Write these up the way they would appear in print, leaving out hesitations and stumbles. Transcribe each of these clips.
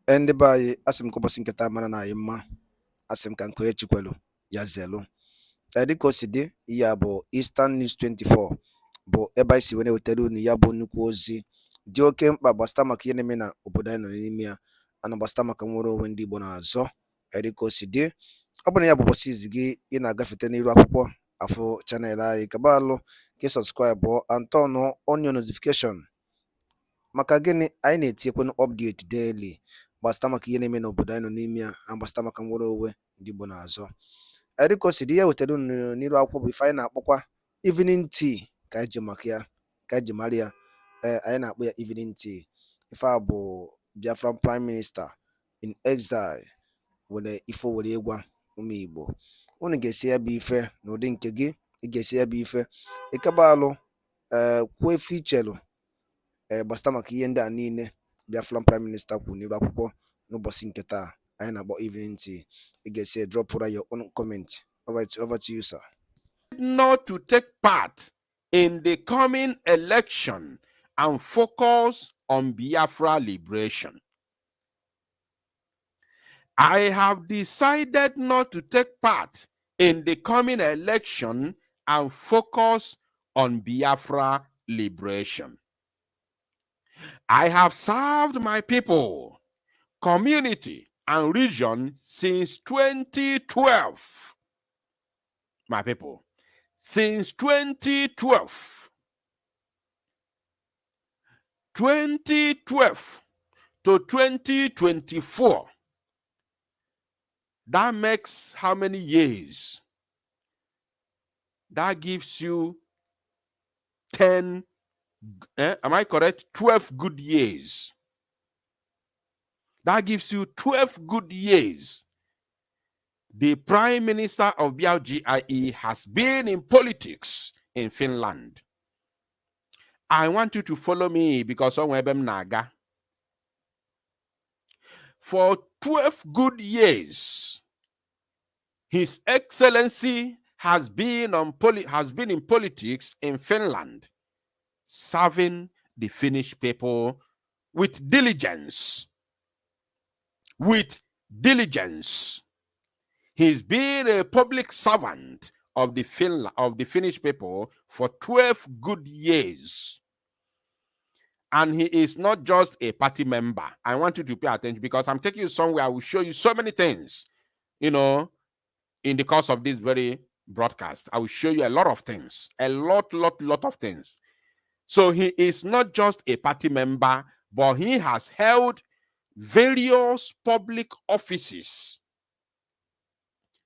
Ende bayi asim ko bosin keta mana na yimma asim kan ko echikwelu ya zelu. Diko sidi ya bo Eastern News 24 bo ebe isi wene wetelu ni ya bo nnukwu ozi dị oke mkpa gbasata maka ihe na-eme na obodo anyị nọ n'ime ya ana gbasata maka nwere onwe ndị Igbo na-azọ. Diko sidi ọ bụ na ya bụ ụbọchị izi gị ị na-agafete n'iru akwụkwọ afọ chanel anyị kaba alụ ka sọbskraịbụ antọnụ onye notification maka gịnị anyị na-etinyekwanụ update daily gbasata maka ihe na-eme n'obodo anyị nọ n'ime ya na gbasata maka nwere onwe ndị Igbo na-azọ. Dịka o si dị ya wetara n'iru akwụkwọ bụ ife anyị na-akpọkwa evening tea ka anyị ji maka ya ka anyị ji mara ya. Anyị na-akpọ ya evening tea. Ife a bụ Biafran prime minister in exile were ife were ịgwa ụmụ Igbo unu ga-esi ya bụ ife n'ụdị nke gị. Ị ga-esi ya bụ ife ịkaba alụ kwuo efe ichelu gbasata maka ihe ndị a niile Biafran prime minister kwuru n'iru akwụkwọ n'ụbọchị nke taa anyị na-akpọ evening tea. You can say drop your own comment. All right, over to you, sir. Not to take part in the coming election and focus on Biafra liberation. I have decided not to take part in the coming election and focus on Biafra liberation. I have served my people, community, and region since 2012. My people, since 2012. 2012 to 2024. That makes how many years? That gives you 10, am I correct? 12 good years. That gives you 12 good years. The Prime Minister of BIAFRA has been in politics in Finland. I want you to follow me because on Webem Naga. For 12 good years, His Excellency has been in politics in Finland, serving the Finnish people with diligence. With diligence. He's been a public servant of the Finnish people for 12 good years. And he is not just a party member. I want you to pay attention because I'm taking you somewhere. I will show you so many things, in the course of this very broadcast. I will show you a lot of things, a lot of things. So he is not just a party member, but he has held various public offices.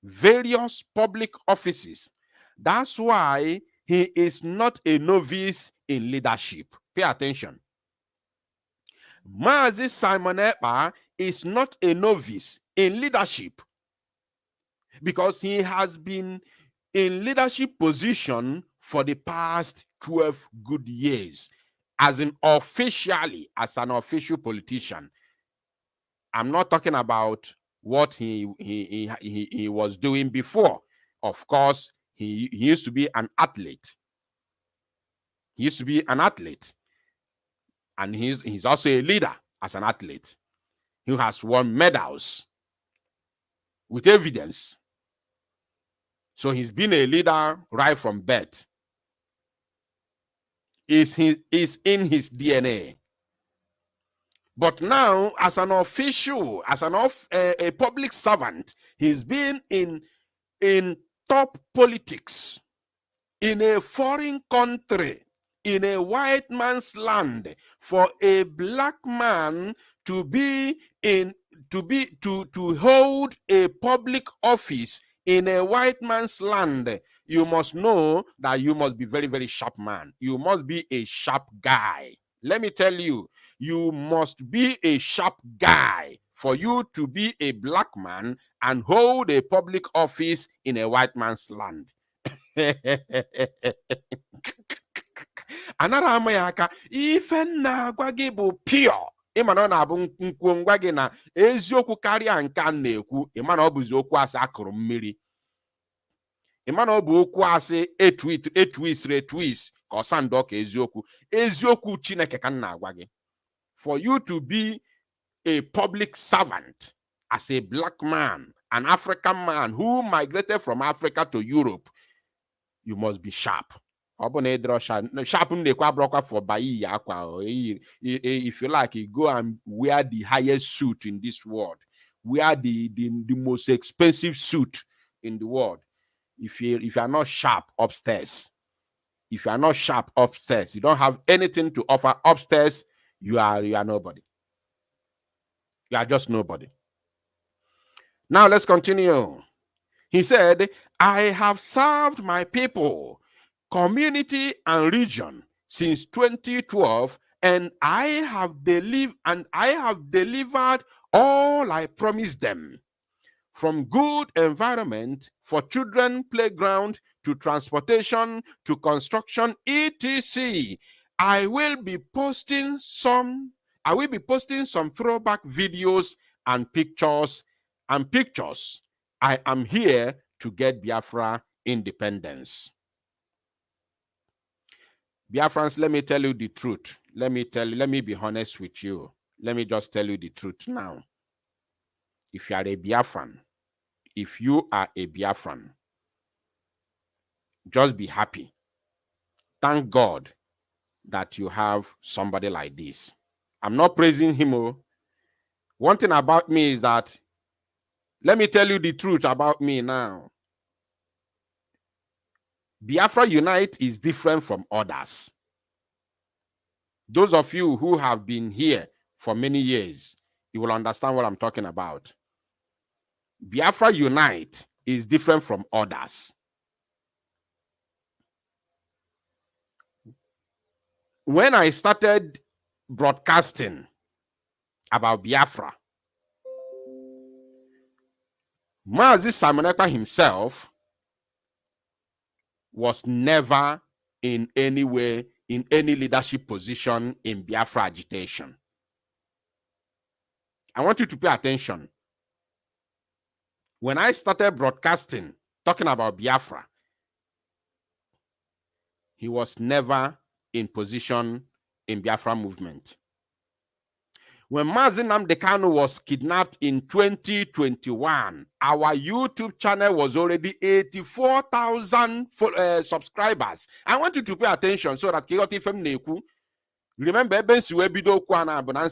Various public offices. That's why he is not a novice in leadership. Pay attention. Mazi Simon Ekpa is not a novice in leadership because he has been in leadership position for the past 12 good years, as in officially, as an official politician. I'm not talking about what he was doing before. Of course, he used to be an athlete. He used to be an athlete. And he's also a leader as an athlete. He has won medals with evidence. So he's been a leader right from birth. Is in his DNA. But now, as an official, as a public servant, he's been in top politics in a foreign country, in a white man's land. For a black man to hold a public office in a white man's land, you must know that you must be very, very sharp man. You must be a sharp guy. Let me tell you, you must be a sharp guy for you to be a black man and hold a public office in a white man's land. Anara amayaka ife na agwa gị bụ pure. Ịma na ọ na-abụ nkwuo ngwa gị na eziokwu karịa nke a na-ekwu. Ịma na ọ bụzi okwu asị akụrụ mmiri. Ịma na ọ bụ okwu asị etwis ka ọ sandọ ka eziokwu. Eziokwu Chineke ka m na-agwa gị. For you to be a public servant, as a black man, an African man who migrated from Africa to Europe, you must be sharp. Sharp for if you like, you go and wear the highest suit in this world, wear the most expensive suit in the world. If you are not sharp upstairs, you don't have anything to offer upstairs, you are nobody. You are just nobody. Now let's continue. He said, I have served my people, community, and region since 2012, and I have delivered all I promised them. From good environment for children playground to transportation to construction, etc. I will be posting some throwback videos and pictures. I am here to get Biafra independence. Biafrans, let me tell you the truth. Let me be honest with you. Let me just tell you the truth now. If you are a Biafran, just be happy. Thank God that you have somebody like this. I'm not praising him. One thing about me is that, let me tell you the truth about me now. Biafra Unite is different from others. Those of you who have been here for many years, you will understand what I'm talking about. Biafra Unite is different from others. When I started broadcasting about Biafra, Mazi Simon Ekpa himself was never in any way in any leadership position in Biafra agitation. I want you to pay attention. When I started broadcasting, talking about Biafra, he was never in position in Biafra movement. When Mazi Nnamdi Kanu was kidnapped in 2021, our YouTube channel was already 84,000 subscribers. I want you to pay attention so that remember,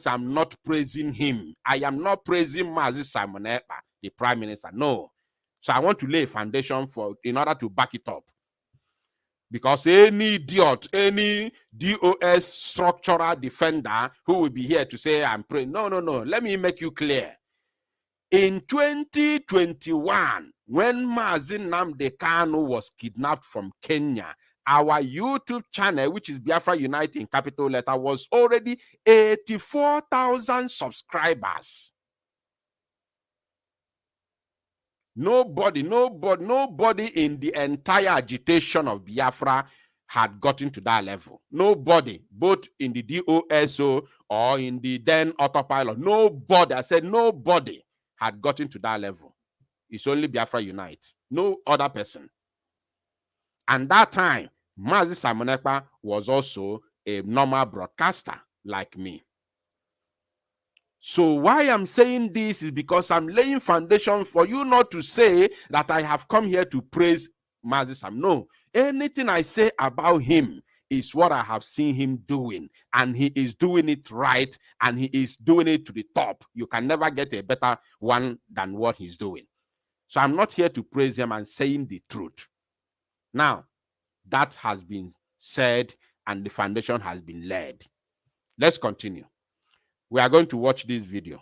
I'm not praising him. I am not praising Mazi Simon Ekpa, the Prime Minister. No. So I want to lay a foundation in order to back it up. Because any idiot, any DOS structural defender who will be here to say, I'm praying. No. Let me make you clear. In 2021, when Mazi Nnamdi Kanu was kidnapped from Kenya, our YouTube channel, which is Biafra Unite in capital letter, was already 84,000 subscribers. Nobody in the entire agitation of Biafra had gotten to that level. Nobody, both in the DOSO or in the then autopilot, nobody, I said nobody had gotten to that level. It's only Biafra Unite, no other person. And that time, Mazi Simon Ekpa was also a normal broadcaster like me. So why I'm saying this is because I'm laying foundation for you not to say that I have come here to praise Mazi Sam. No, anything I say about him is what I have seen him doing, and he is doing it right, and he is doing it to the top. You can never get a better one than what he's doing. So I'm not here to praise him. I'm saying the truth. Now, that has been said, and the foundation has been laid. Let's continue. We are going to watch this video.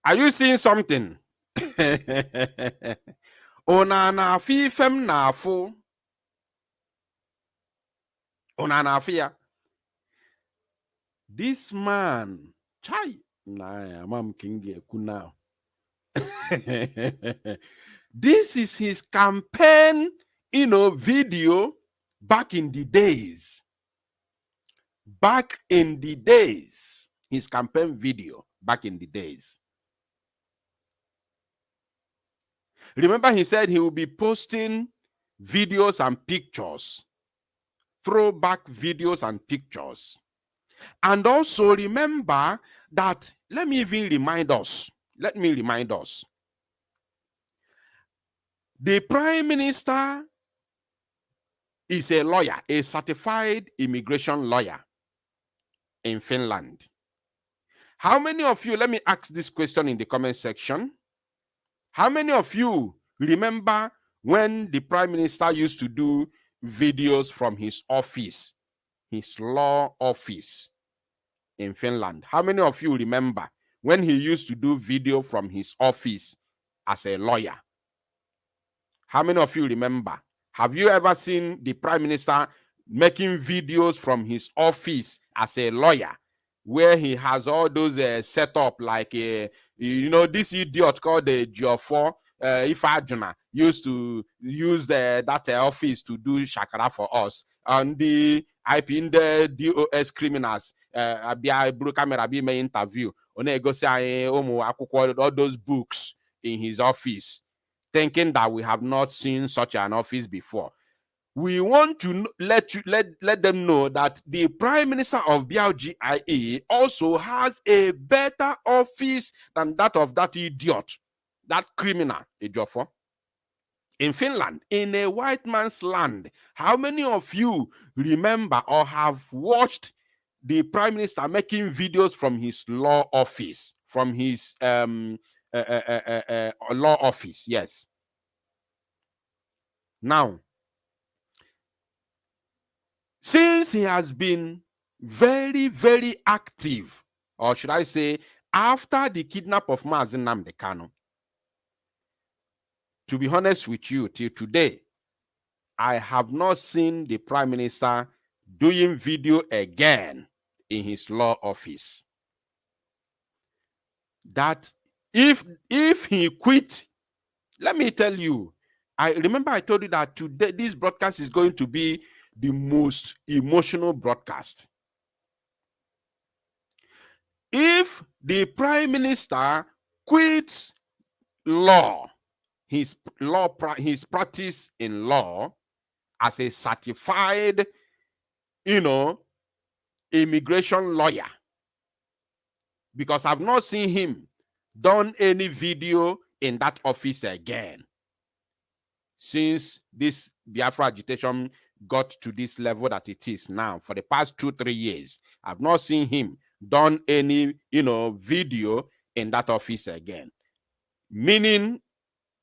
Are you seeing something? Una na fi fem na fu. Una na fi. This man, chai, nah, Mam King now. This is his campaign, video back in the days. Back in the days. His campaign video back in the days. Remember, he said he will be posting videos and pictures, throwback videos and pictures. And also remember that, let me remind us. The Prime Minister is a lawyer, a certified immigration lawyer in Finland. How many of you, let me ask this question in the comment section. How many of you remember when the Prime Minister used to do videos from his office, his law office in Finland? How many of you remember when he used to do video from his office as a lawyer? How many of you remember? Have you ever seen the Prime Minister making videos from his office as a lawyer, where he has all those set up like this idiot called the Geofor Ifajuna used to use that office to do shakara for us, and the IP in the DOS criminals camera be my interview on all those books in his office, thinking that we have not seen such an office before. We want to let them know that the Prime Minister of BIAFRA also has a better office than that of that idiot, that criminal, Ejiofor. In Finland, in a white man's land. How many of you remember or have watched the Prime Minister making videos from his law office, from his law office? Yes. Now, since he has been very, very active, or should I say, after the kidnap of Mazi Nnamdi Kanu, to be honest with you, till today, I have not seen the Prime Minister doing video again in his law office. That if he quit, let me tell you, I remember I told you that today this broadcast is going to be the most emotional broadcast. If the Prime Minister quits law, his practice in law as a certified, immigration lawyer, because I've not seen him done any video in that office again since this Biafra agitation got to this level that it is now. For the past 2-3 years, I've not seen him done any, video in that office again. Meaning,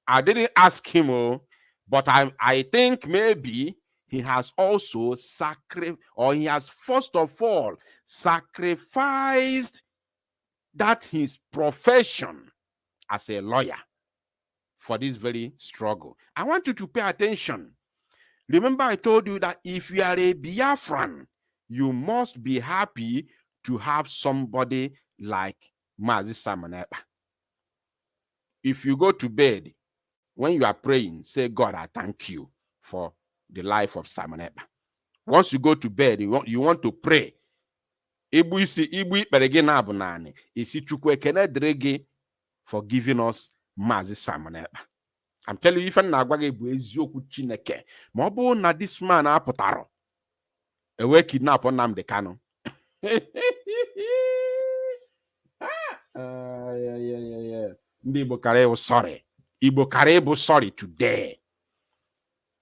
I didn't ask him, but I think maybe he has also he has first of all sacrificed that his profession as a lawyer for this very struggle. I want you to pay attention. Remember, I told you that if you are a Biafran, you must be happy to have somebody like Mazi Simon Ekpa. If you go to bed, when you are praying, say, God, I thank you for the life of Simon Ekpa. Once you go to bed, you want to pray. For giving us Mazi Simon Ekpa. I'm telling you, if I'm not going to eziokwu Chineke, ma ọ bụrụ na this man apụtara ewe kidnap Nnamdi Kanu. Ndị Igbo kara ịbụ sorry. Igbo kara ịbụ sorry today.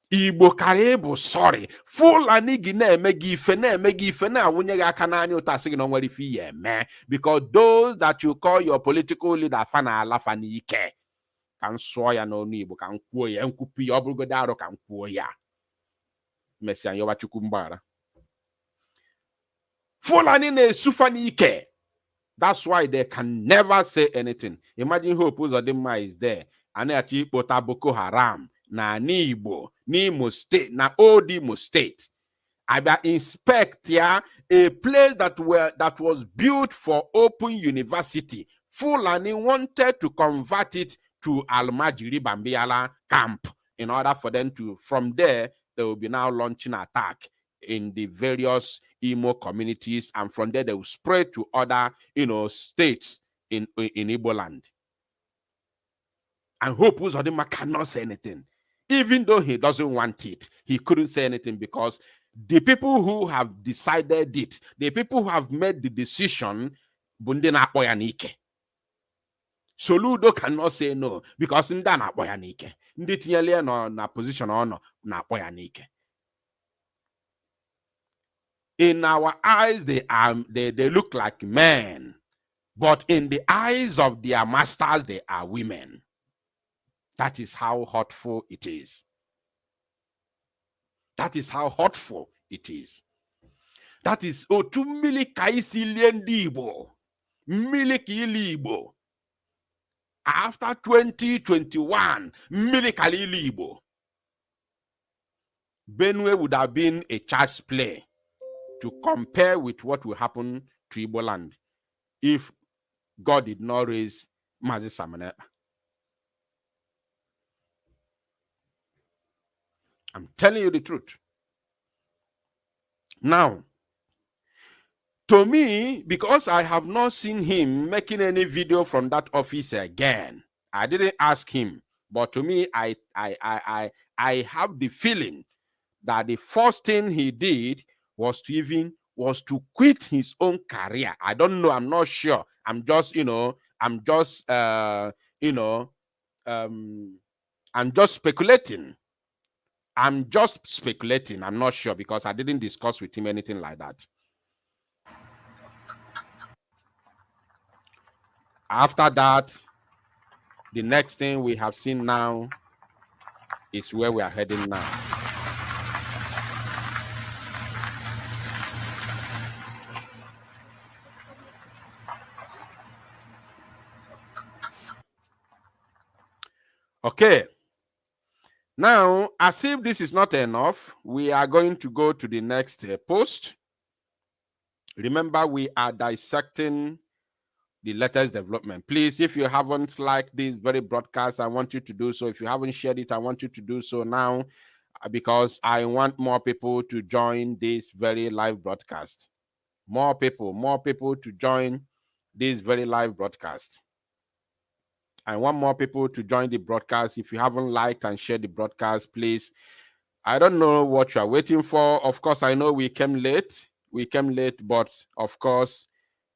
Igbo kara ịbụ sorry. Fulani gị na-eme gị ife na-awụnye gị aka n'anya ụta sị gị na o nwere ife ihe eme, because those that you call your political leader fa na-ala fa n'ike. Ka m sụọ ya n'ọnụ Igbo, ka m kwuo ya, nkwupu ya, ọ bụrụgodị arụ ka m kwuo ya. Mesịa yọba Chukwu mgbaghara. Fulani na-esufa n'ike. That's why they can never say anything. Imagine Hope Uzodimma is there. anachi ikpota Boko Haram na Igbo n'Imo State na old Imo State. I inspect here a place that was built for open university. Fulani wanted to convert it to Almajiri Bambiala camp in order for them to, from there, they will be now launching attack in the various Imo communities, and from there they will spread to other, states in Igbo land. And Hope Uzodinma cannot say anything. Even though he doesn't want it, he couldn't say anything because the people who have decided it, the people who have made the decision, Bundina Boyanike. Soludo cannot say no because Ndana Boyanike. Nditinyele no na position ono na Boyanike. In our eyes, they look like men, but in the eyes of their masters, they are women. That is how hurtful it is. That is how hurtful it is. That is otu milika isilie ndị Igbo. Milika ili Igbo. After 2021, milika ili Igbo. Benue would have been a child's play to compare with what will happen to Igbo land if God did not raise Mazi Samane. I'm telling you the truth. Now, to me, because I have not seen him making any video from that office again, I didn't ask him. But to me, I have the feeling that the first thing he did was to quit his own career. I don't know. I'm not sure. I'm just speculating. I'm just speculating. I'm not sure because I didn't discuss with him anything like that. After that, the next thing we have seen now is where we are heading now. Okay. Now, as if this is not enough, we are going to go to the next post. Remember, we are dissecting the latest development. Please, if you haven't liked this very broadcast, I want you to do so. If you haven't shared it, I want you to do so now because I want more people to join this very live broadcast. More people to join this very live broadcast. I want more people to join the broadcast. If you haven't liked and shared the broadcast, please. I don't know what you are waiting for. Of course, I know we came late. But of course,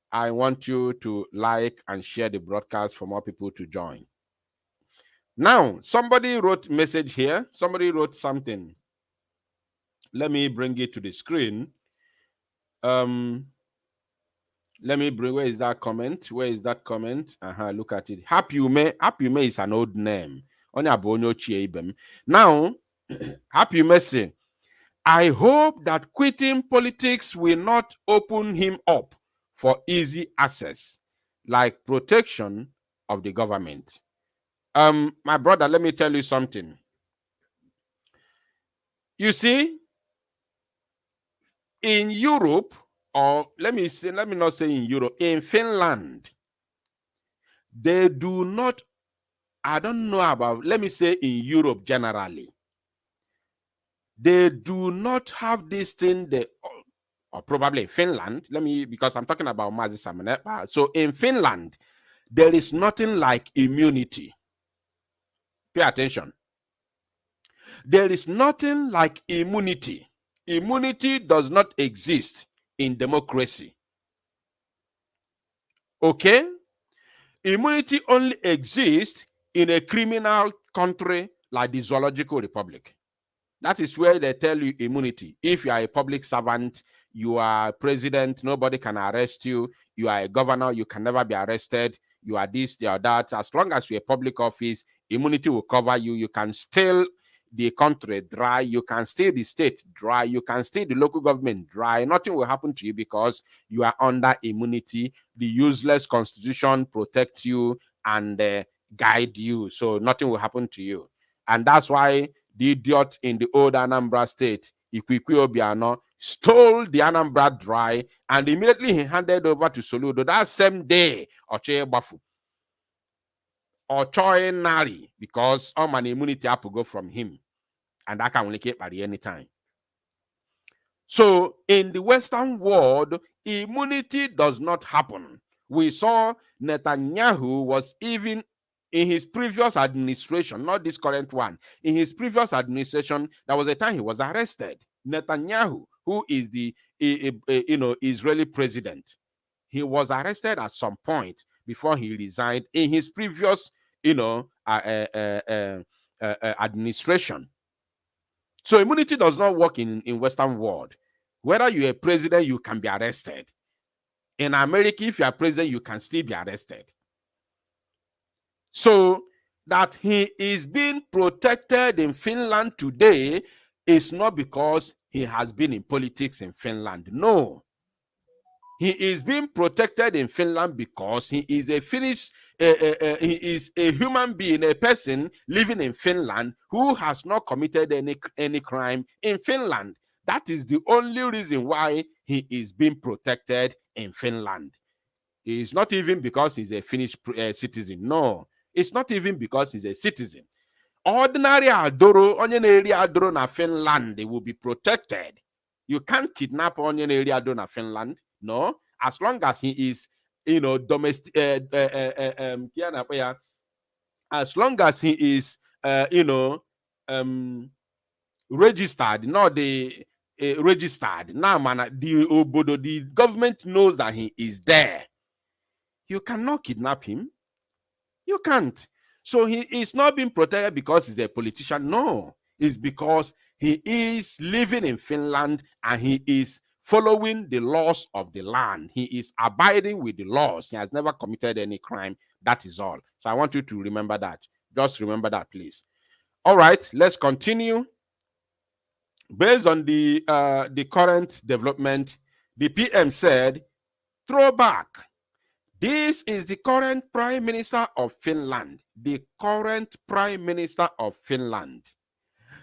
I want you to like and share the broadcast for more people to join. Now, somebody wrote a message here. Somebody wrote something. Let me bring it to the screen. Let me bring, where is that comment? Look at it. Happy Ume is an old name. Now, Happy Ume say, I hope that quitting politics will not open him up for easy access, like protection of the government. My brother, let me tell you something. You see, in Europe, or let me not say in Europe, in Finland, they do not, I don't know about, let me say in Europe generally, they do not have this thing, or probably in Finland, because I'm talking about Mazi Samane. So in Finland, there is nothing like immunity. Pay attention. There is nothing like immunity. Immunity does not exist in democracy. Okay? Immunity only exists in a criminal country like the Zoological Republic. That is where they tell you immunity. If you are a public servant, you are president, nobody can arrest you. You are a governor, you can never be arrested. You are this, you are that. As long as you're a public office, immunity will cover you. You can steal the country dry. You can steal the state dry. You can steal the local government dry. Nothing will happen to you because you are under immunity. The useless constitution protects you, and guide you, so nothing will happen to you. And that's why the idiot in the old Anambra state, Ikwikwi Obiano, stole the Anambra dry, and immediately he handed over to Soludo that same day. Oche Bafu or Choi Nari, because all my immunity have to go from him, and I can only keep at any time. So in the Western world, immunity does not happen. We saw Netanyahu was even in his previous administration, not this current one. In his previous administration, there was a time he was arrested. Netanyahu, who is the Israeli president, he was arrested at some point before he resigned in his previous administration. So immunity does not work in Western world. Whether you're a president, you can be arrested. In America, if you're president, you can still be arrested. So that he is being protected in Finland today is not because he has been in politics in Finland. No. He is being protected in Finland because he is a Finnish, he is a human being, a person living in Finland who has not committed any crime in Finland. That is the only reason why he is being protected in Finland. It's not even because he's a Finnish citizen. No, it's not even because he's a citizen. Ordinary Adoro, onion area Adoro na Finland, they will be protected. You can't kidnap onion area Adoro na Finland. No, as long as he is, domestic, as long as he is, registered, not the registered. Now, man, the government knows that he is there. You cannot kidnap him. You can't. So he is not being protected because he's a politician. No, it's because he is living in Finland and he is following the laws of the land. He is abiding with the laws. He has never committed any crime. That is all. So I want you to remember that. Just remember that, please. All right, let's continue. Based on the current development, the PM said, throwback. This is the current Prime Minister of Finland. The current Prime Minister of Finland.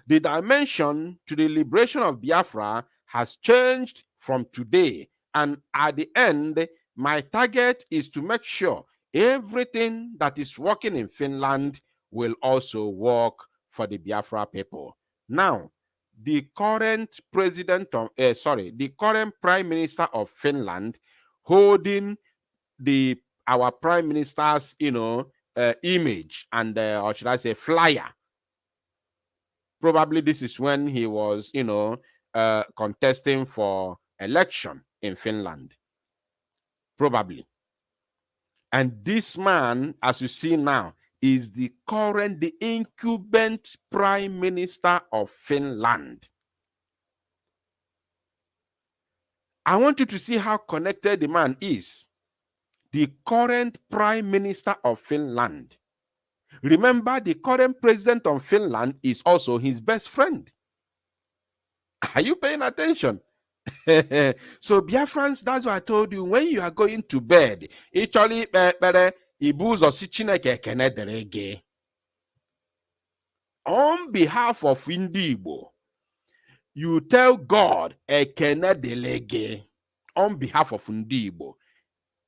The dimension to the liberation of Biafra has changed from today. And at the end, my target is to make sure everything that is working in Finland will also work for the Biafra people. Now, the current the current Prime Minister of Finland holding our Prime Minister's, image and, or should I say, flyer. Probably this is when he was, contesting for election in Finland. Probably. And this man, as you see now, is the incumbent Prime Minister of Finland. I want you to see how connected the man is. The current Prime Minister of Finland. Remember, the current president of Finland is also his best friend. Are you paying attention? So, Biafrans, that's what I told you. When you are going to bed, actually, on behalf of Indibo, you tell God, Ekene delege, on behalf of Indibo.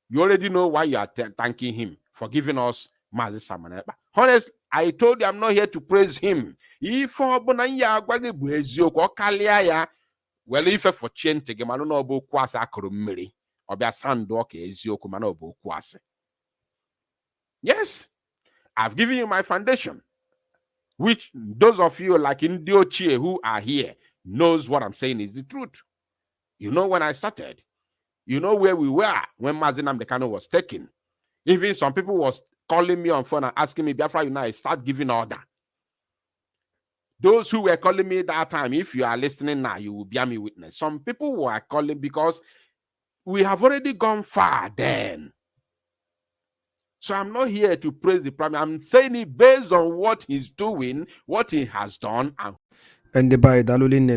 You already know why you are thanking him for giving us Mazi Samaneba. Honest, I told you I'm not here to praise him. If for for change to get no bo kwasa akrumiri or be a sandwalk ezioku man obo kwase. Yes, I've given you my foundation, which those of you like Indiochie who are here knows what I'm saying is the truth. You know when I started. You know where we were when Mazinam Dekano was taken. Even some people was calling me on phone and asking me, Biafra, you know, I start giving order. Those who were calling me that time, if you are listening now, you will bear me witness. Some people were calling because we have already gone far then. So I'm not here to praise the Prime. I'm saying it based on what he's doing, what he has done. And by Dalulin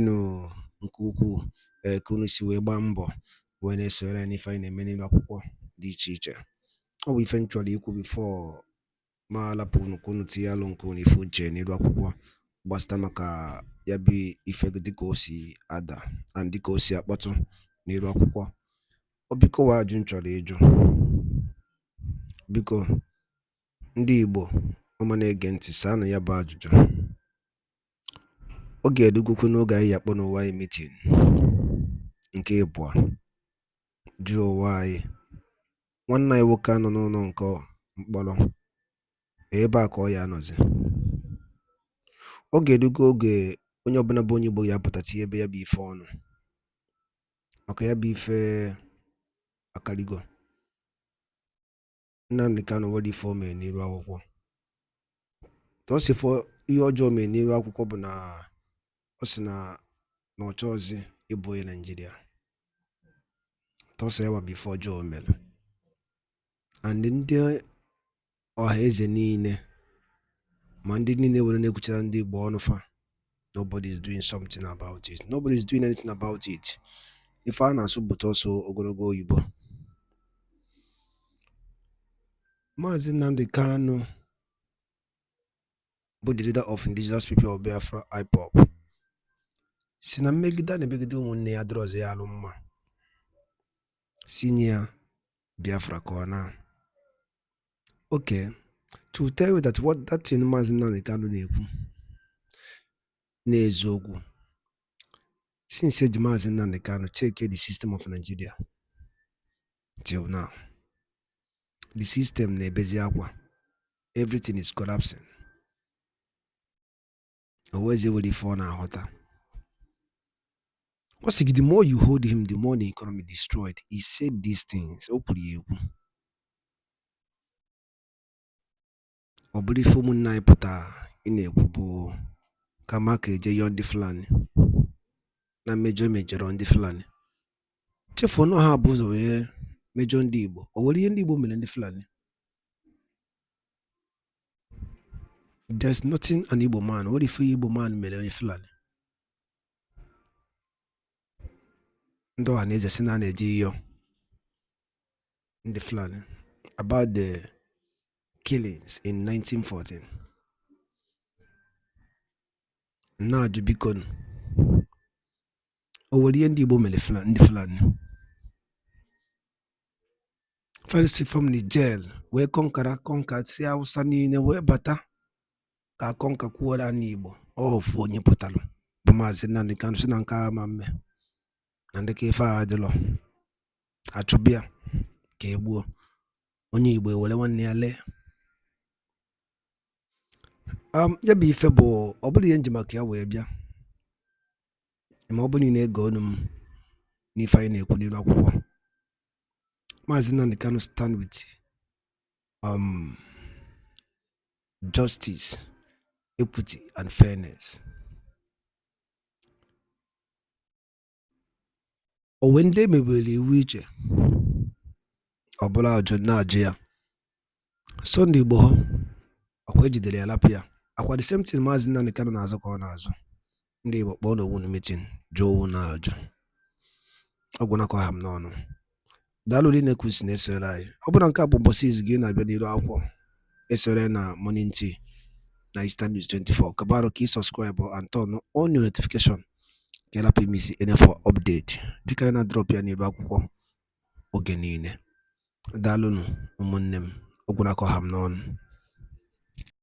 Nkuku, Kunisi Webambo, when it's any fine a many akwụkwọ dị iche iche. Ọ bụ ife nchọrọ ikwu before ma alapụ unu ka unu tinye alụ nke unu ife uche n'iru akwụkwọ gbasịta maka ya bụ ife dịka o si ada and dịka o si akpọtụ n'iru akwụkwọ. Biko wa ajụ m chọrọ ịjụ, biko ndị Igbo ọma na-ege ntị saanụ ya bụ ajụjụ. Ọ ga-edugokwu n'oge anyị akpọ n'ụwa anyị meeting nke ịbụọ jụọ ụwa anyị nwanne anyị nwoke anọ n'ụlọ nke mkpọrọ ebe a ka ọ ya anọzi. Ọ ga-edugo oge onye ọbụla bụ onye Igbo ya apụta tinye ebe ya bụ ife ọnụ maka ya bụ ife akarigo. Nnamdi Kanu nwere ife o mere n'iru akwụkwọ. Tọsifọ ihe ọjọọ mere n'iru akwụkwọ bụ na ọ sị na ọ chọọzi ịbụ onye Naịjirịa. Tọsọ ya bụ ife ọjọọ o mere. And ndị ọha eze niile ma ndị niile were na-ekwuchara ndị Igbo ọnụ fa, nobody is doing something about it. Nobody is doing anything about it. Ife a na-asụ bụ tọsọ ogologo oyibo. Maazị Nnamdi Kanu bụ the leader of indigenous people of Biafra IPOB si na mmegide na-emegide ụmụnne ya dịrọzi ya alụ mma si nye ya Biafra ka ọ na. Okay, to tell you that what that thing Maazị Nnamdi Kanu na-ekwu n'eziokwu, since eji Maazị Nnamdi Kanu check the system of Nigeria till now, the system na-ebezi akwa, everything is collapsing. Always able to fall na hotter. What's the more you hold him, the more the economy destroyed. He said these things. Obuli fomu na ipota ine kubo kama keje yondi fulani na major on the fulani. Chefo no ha buzo we major ndi Igbo. Owoli ndi Igbo mele ndi fulani. There's nothing an Igbo man. What if Igbo man mele fulani? Ndo aneze sina neji yo ndi fulani about the killings in 1914. Na jubikon owoli ndi Igbo mele fulani ndi fulani. First from the jail we conquered si Hausa niile we bata ka konka kwuola n'Igbo ofu onye pụtalụ bụ Maazị Nnamdi Kanu si na nke ama mme na ndị ka ife a adịlọ achụbịa ka egbuo onye Igbo ewere nwanne ya lee. Ya bụ ife bụ ọ bụrụ ihe nji maka ya wee bịa ma ọ bụrụ na ego ọnụ m n'ife anyị na-ekwu n'iru akwụkwọ. Maazị Nnamdi Kanu stand with justice, equity and fairness. Owende mebeli iwu iche ọbụla ajụ na-ajụ ya so ndị Igbo ha akwa ejidere ya lapụ ya akwa the same thing Maazị Nnamdi Kanu na-azụ ka ọ na-azụ. Ndị Igbo kpọọ n'owu na meeting jụọ owu na-ajụ ọgwụ nakọ ha m n'ọnụ. Daalụ dị na-ekwusi na-esore anyị. Ọ bụla nke a bụ ụbọchị izu gị na-abịa n'iru akwụkwọ esore na Morning Tea na Eastern News 24 kabaro ka subscribe and turn on your notification ka ịlapụ imisi any for update dịka anyị na drop ya n'iru akwụkwọ oge niile. Daalụnụ ụmụnne m ọgwụ nakọ ha m n'ọnụ.